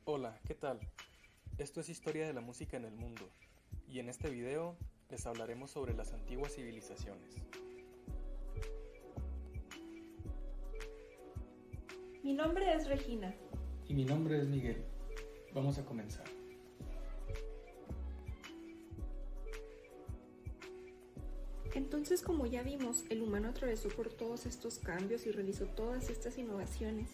Hola, ¿qué tal? Esto es Historia de la Música en el Mundo, y en este video les hablaremos sobre las antiguas civilizaciones. Mi nombre es Regina. Y mi nombre es Miguel. Vamos a comenzar. Entonces, como ya vimos, el humano atravesó por todos estos cambios y realizó todas estas innovaciones,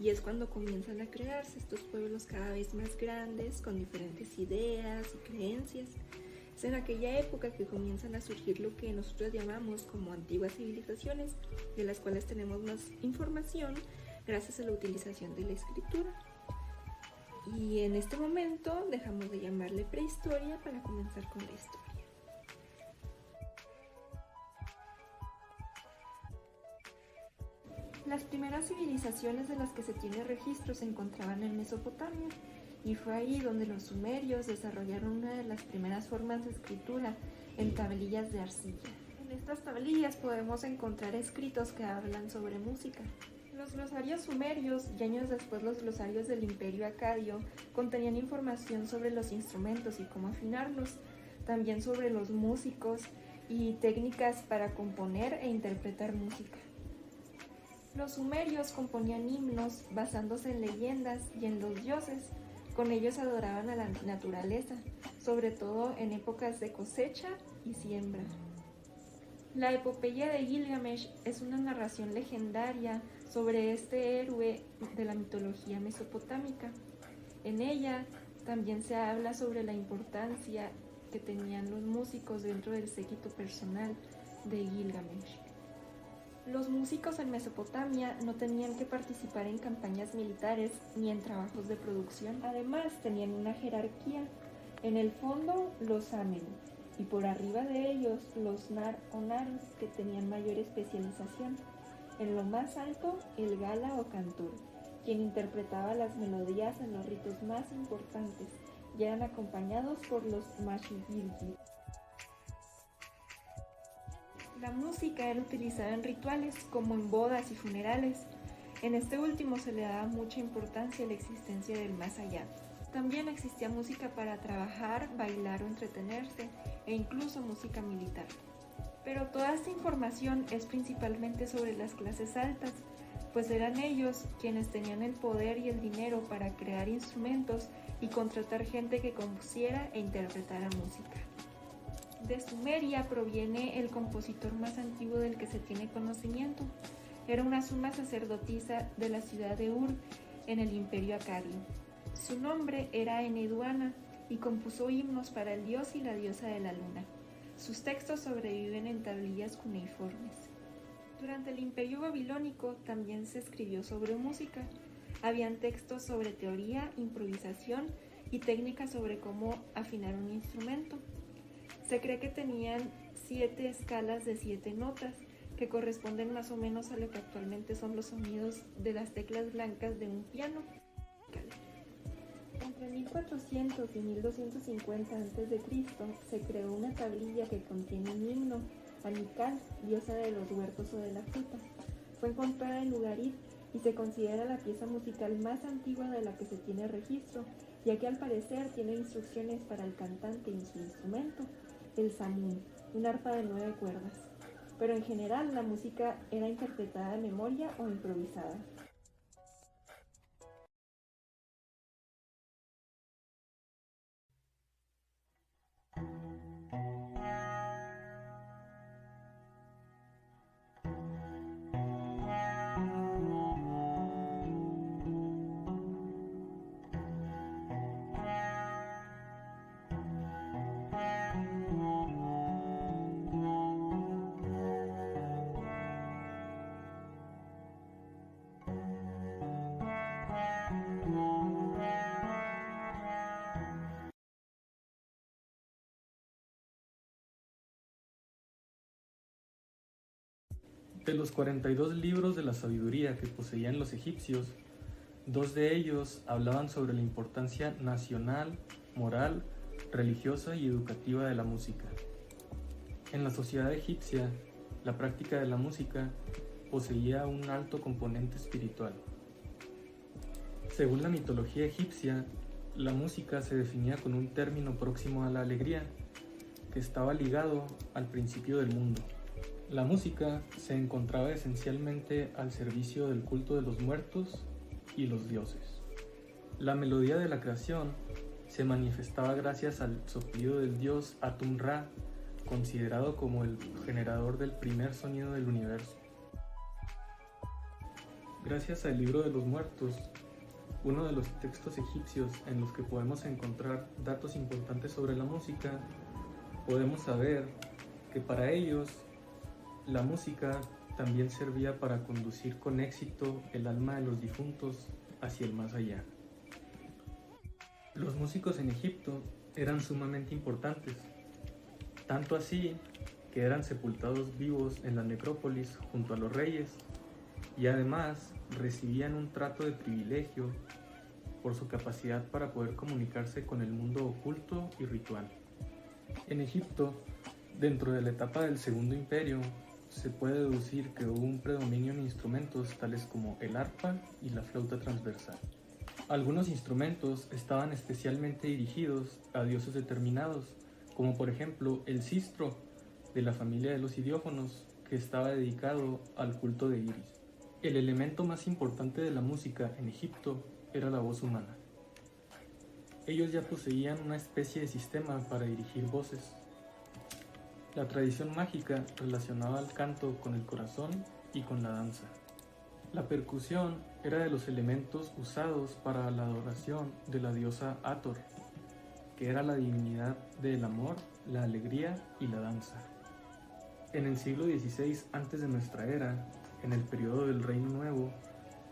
y es cuando comienzan a crearse estos pueblos cada vez más grandes, con diferentes ideas y creencias. Es en aquella época que comienzan a surgir lo que nosotros llamamos como antiguas civilizaciones, de las cuales tenemos más información gracias a la utilización de la escritura. Y en este momento dejamos de llamarle prehistoria para comenzar con la historia. Las primeras civilizaciones de las que se tiene registro se encontraban en Mesopotamia, y fue ahí donde los sumerios desarrollaron una de las primeras formas de escritura en tablillas de arcilla. En estas tablillas podemos encontrar escritos que hablan sobre música. Los glosarios sumerios y años después los glosarios del Imperio Acadio contenían información sobre los instrumentos y cómo afinarlos, también sobre los músicos y técnicas para componer e interpretar música. Los sumerios componían himnos basándose en leyendas y en los dioses. Con ellos adoraban a la naturaleza, sobre todo en épocas de cosecha y siembra. La epopeya de Gilgamesh es una narración legendaria sobre este héroe de la mitología mesopotámica. En ella también se habla sobre la importancia que tenían los músicos dentro del séquito personal de Gilgamesh. Los músicos en Mesopotamia no tenían que participar en campañas militares ni en trabajos de producción. Además, tenían una jerarquía. En el fondo, los Amen, y por arriba de ellos, los Nar o Naros, que tenían mayor especialización. En lo más alto, el Gala o Cantor, quien interpretaba las melodías en los ritos más importantes, y eran acompañados por los Mashigirgi. La música era utilizada en rituales como en bodas y funerales. En este último se le daba mucha importancia a la existencia del más allá. También existía música para trabajar, bailar o entretenerse, e incluso música militar. Pero toda esta información es principalmente sobre las clases altas, pues eran ellos quienes tenían el poder y el dinero para crear instrumentos y contratar gente que compusiera e interpretara música. De Sumeria proviene el compositor más antiguo del que se tiene conocimiento. Era una suma sacerdotisa de la ciudad de Ur, en el Imperio Acadio. Su nombre era Eneduana y compuso himnos para el dios y la diosa de la luna. Sus textos sobreviven en tablillas cuneiformes. Durante el Imperio Babilónico también se escribió sobre música. Habían textos sobre teoría, improvisación y técnicas sobre cómo afinar un instrumento. Se cree que tenían 7 escalas de 7 notas, que corresponden más o menos a lo que actualmente son los sonidos de las teclas blancas de un piano. Entre 1400 y 1250 a.C. se creó una tablilla que contiene un himno a Nikal, diosa de los huertos o de la fruta. Fue encontrada en Ugarit y se considera la pieza musical más antigua de la que se tiene registro, ya que al parecer tiene instrucciones para el cantante y su instrumento, el samún, un arpa de 9 cuerdas. Pero en general la música era interpretada de memoria o improvisada. De los 42 libros de la sabiduría que poseían los egipcios, 2 de ellos hablaban sobre la importancia nacional, moral, religiosa y educativa de la música. En la sociedad egipcia, la práctica de la música poseía un alto componente espiritual. Según la mitología egipcia, la música se definía con un término próximo a la alegría, que estaba ligado al principio del mundo. La música se encontraba esencialmente al servicio del culto de los muertos y los dioses. La melodía de la creación se manifestaba gracias al soplido del dios Atum-Ra, considerado como el generador del primer sonido del universo. Gracias al libro de los muertos, uno de los textos egipcios en los que podemos encontrar datos importantes sobre la música, podemos saber que para ellos la música también servía para conducir con éxito el alma de los difuntos hacia el más allá. Los músicos en Egipto eran sumamente importantes, tanto así que eran sepultados vivos en la necrópolis junto a los reyes y además recibían un trato de privilegio por su capacidad para poder comunicarse con el mundo oculto y ritual. En Egipto, dentro de la etapa del Segundo Imperio, se puede deducir que hubo un predominio en instrumentos tales como el arpa y la flauta transversal. Algunos instrumentos estaban especialmente dirigidos a dioses determinados, como por ejemplo el sistro de la familia de los idiófonos, que estaba dedicado al culto de Iris. El elemento más importante de la música en Egipto era la voz humana. Ellos ya poseían una especie de sistema para dirigir voces. La tradición mágica relacionaba el canto con el corazón y con la danza. La percusión era de los elementos usados para la adoración de la diosa Hathor, que era la divinidad del amor, la alegría y la danza. En el siglo XVI antes de nuestra era, en el periodo del Reino Nuevo,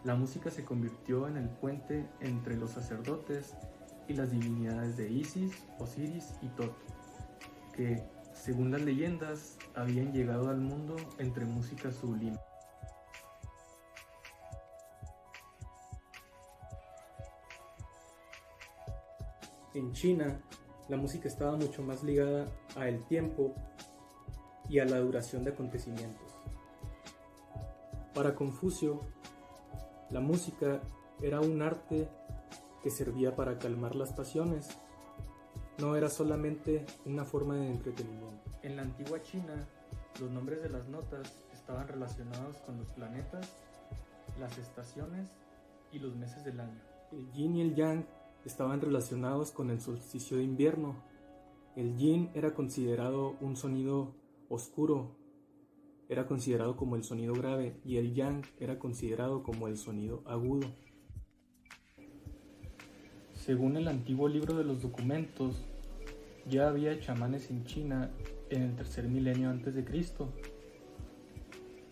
la música se convirtió en el puente entre los sacerdotes y las divinidades de Isis, Osiris y Tot, que, según las leyendas, habían llegado al mundo entre música sublime. En China, la música estaba mucho más ligada al tiempo y a la duración de acontecimientos. Para Confucio, la música era un arte que servía para calmar las pasiones, no era solamente una forma de entretenimiento. En la antigua China, los nombres de las notas estaban relacionados con los planetas, las estaciones y los meses del año. El yin y el yang estaban relacionados con el solsticio de invierno. El yin era considerado un sonido oscuro, era considerado como el sonido grave, y el yang era considerado como el sonido agudo. Según el antiguo libro de los documentos, ya había chamanes en China en el tercer milenio antes de Cristo,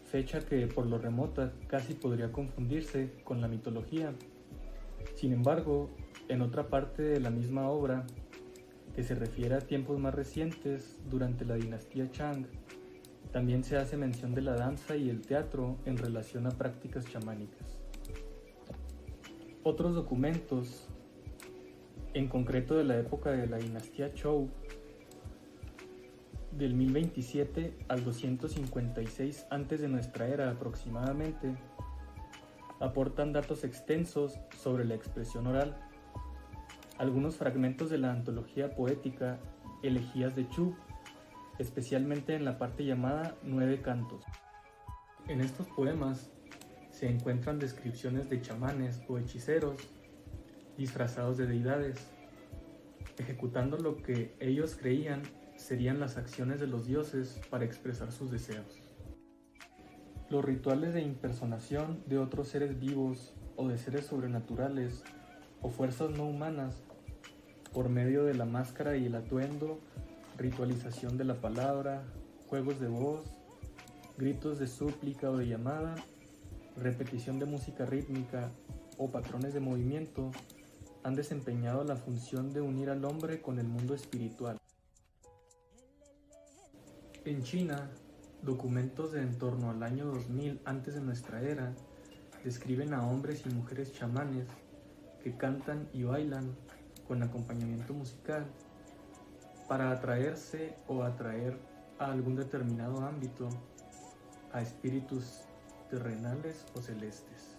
fecha que por lo remota casi podría confundirse con la mitología. Sin embargo, en otra parte de la misma obra, que se refiere a tiempos más recientes durante la dinastía Chang, también se hace mención de la danza y el teatro en relación a prácticas chamánicas. Otros documentos, en concreto de la época de la dinastía Zhou, del 1027 al 256 antes de nuestra era aproximadamente, aportan datos extensos sobre la expresión oral. Algunos fragmentos de la antología poética Elegías de Chu, especialmente en la parte llamada Nueve Cantos. En estos poemas se encuentran descripciones de chamanes o hechiceros disfrazados de deidades, ejecutando lo que ellos creían serían las acciones de los dioses para expresar sus deseos. Los rituales de impersonación de otros seres vivos o de seres sobrenaturales o fuerzas no humanas por medio de la máscara y el atuendo, ritualización de la palabra, juegos de voz, gritos de súplica o de llamada, repetición de música rítmica o patrones de movimiento han desempeñado la función de unir al hombre con el mundo espiritual. En China, documentos de en torno al año 2000 antes de nuestra era describen a hombres y mujeres chamanes que cantan y bailan con acompañamiento musical para atraerse o atraer a algún determinado ámbito a espíritus terrenales o celestes.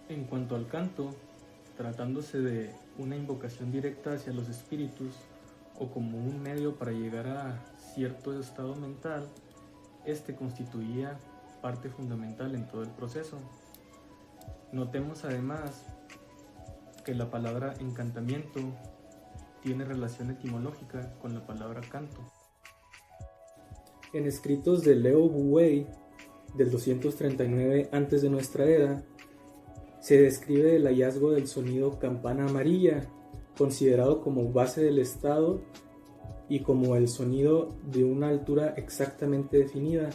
En cuanto al canto, tratándose de una invocación directa hacia los espíritus o como un medio para llegar a cierto estado mental, este constituía parte fundamental en todo el proceso. Notemos además que la palabra encantamiento tiene relación etimológica con la palabra canto. En escritos de Leo Wu Wei del 239 antes de nuestra era, se describe el hallazgo del sonido campana amarilla, considerado como base del estado y como el sonido de una altura exactamente definida.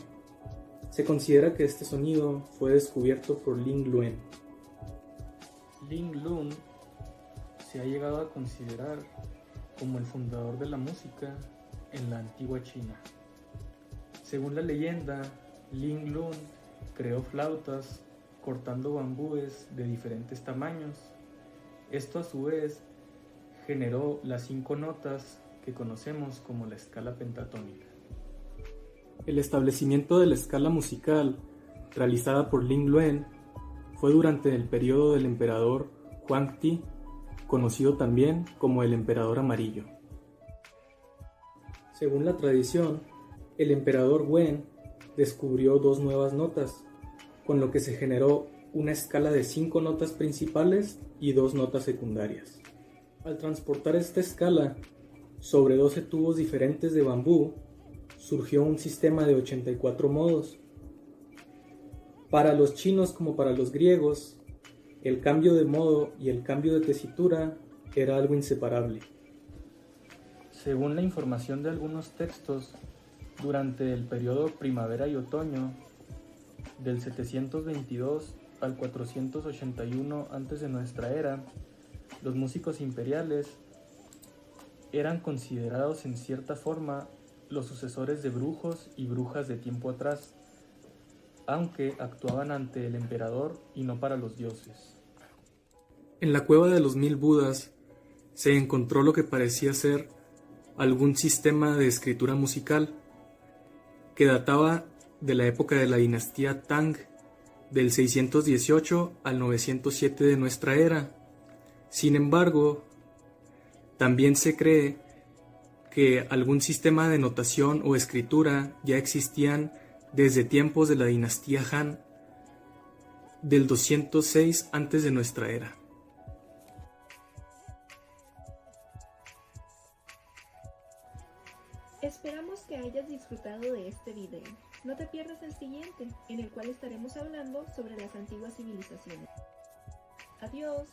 Se considera que este sonido fue descubierto por Ling Luen. Ling Lun se ha llegado a considerar como el fundador de la música en la antigua China. Según la leyenda, Ling Lun creó flautas cortando bambúes de diferentes tamaños. Esto a su vez generó las 5 notas que conocemos como la escala pentatónica. El establecimiento de la escala musical realizada por Ling Luen fue durante el periodo del emperador Huang Ti, conocido también como el emperador amarillo. Según la tradición, el emperador Wen descubrió 2 nuevas notas, con lo que se generó una escala de 5 notas principales y 2 notas secundarias. Al transportar esta escala sobre 12 tubos diferentes de bambú, surgió un sistema de 84 modos. Para los chinos como para los griegos, el cambio de modo y el cambio de tesitura era algo inseparable. Según la información de algunos textos, durante el periodo primavera y otoño, del 722 al 481 antes de nuestra era, los músicos imperiales eran considerados en cierta forma los sucesores de brujos y brujas de tiempo atrás, aunque actuaban ante el emperador y no para los dioses. En la cueva de los 1000 Budas se encontró lo que parecía ser algún sistema de escritura musical que databa de la época de la dinastía Tang, del 618 al 907 de nuestra era. Sin embargo, también se cree que algún sistema de notación o escritura ya existían desde tiempos de la dinastía Han, del 206 antes de nuestra era. Esperamos que hayas disfrutado de este video. No te pierdas el siguiente, en el cual estaremos hablando sobre las antiguas civilizaciones. Adiós.